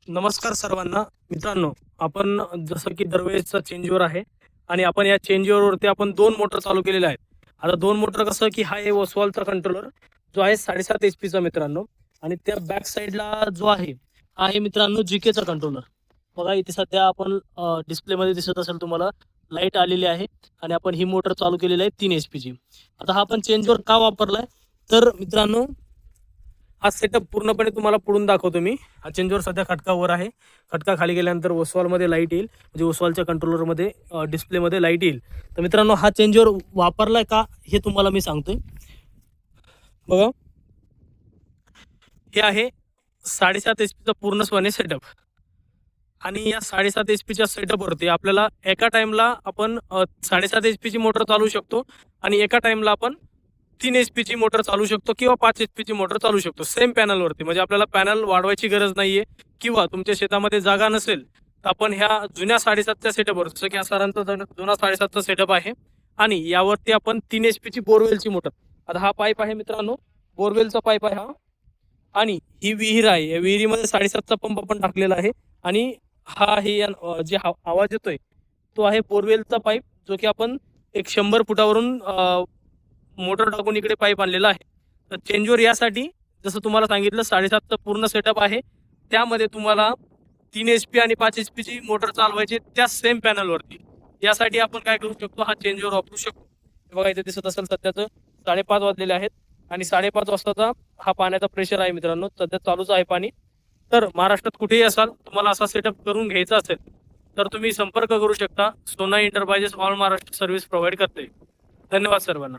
नमस्कार सर्वांना मित्रांनो. आपण जसं की दरवेळेसचा चेंजओव्हर आहे आणि आपण या चेंजओव्हरवरती आपण दोन मोटर चालू केलेल्या आहेत. आता दोन मोटर कसं की हा आहे ओसवालचा कंट्रोलर जो आहे 7.5 HP चा मित्रांनो, आणि त्या बॅक साईडला जो आहे हा आहे मित्रांनो जीकेचा कंट्रोलर. बघा इथे सध्या आपण डिस्प्लेमध्ये दिसत असेल तुम्हाला लाईट आलेली आहे आणि आपण ही मोटर चालू केलेली आहे 3 HP ची. आता हा आपण चेंजओव्हर का वापरलाय तर मित्रांनो, हा सेटअप पूर्णपणे तुम्हाला पुढून दाखवतो मी. हा चेंजवर सध्या खटकावर आहे. खटका खाली गेल्यानंतर ओसवालमध्ये लाईट येईल, म्हणजे ओसवालच्या कंट्रोलरमध्ये डिस्प्लेमध्ये लाईट येईल. तर मित्रांनो, हा चेंजवर वापरलाय का हे तुम्हाला मी सांगतोय. बघा, हे आहे 7.5 HP चा पूर्णपणे सेटअप. आणि या 7.5 HP च्या सेटअपवरती आपल्याला एका टाइमला आपण 7.5 HP ची मोटर चालू शकतो आणि एका टाइमला आपण 3 HP ची मोटर चालू शकतो किंवा 5 HP ची मोटर चालू शकतो सेम पॅनलवरती. म्हणजे आपल्याला पॅनल वाढवायची गरज नाहीये, किंवा तुमच्या शेतामध्ये जागा नसेल तर आपण ह्या जुन्या 7.5च्या सेटअपवर, जसं की हा सरांचा जुना 7.5चा सेटअप आहे आणि यावरती आपण 3 HP ची बोरवेलची मोटर. आता हा पाईप आहे मित्रांनो, बोरवेलचा पाईप आहे हा, आणि ही विहीर आहे. या विहिरीमध्ये 7.5चा पंप आपण टाकलेला आहे आणि हा हे जे आवाज येतोय तो आहे बोरवेलचा पाईप, जो की आपण एक 100 फुटावरून मोटर टाकून इकडे पाईप आणलेला आहे. तर चेंजवर यासाठी, जसं तुम्हाला सांगितलं, 7.5चा पूर्ण सेटअप आहे. त्यामध्ये तुम्हाला 3 HP आणि 5 HP ची मोटर चालवायची त्या सेम पॅनलवरती. यासाठी आपण काय करू शकतो, हा चेंजवर वापरू शकतो. बघा इथे दिसत असेल सध्याचं 5:30 वाजलेले आहेत आणि 5:30 वाजताचा हा पाण्याचा प्रेशर आहे मित्रांनो. सध्या चालूच आहे पाणी. तर महाराष्ट्रात कुठेही असाल, तुम्हाला असा सेटअप करून घ्यायचा असेल तर तुम्ही संपर्क करू शकता. सोना enterprises all Maharashtra service provide करते. धन्यवाद सर्वांना.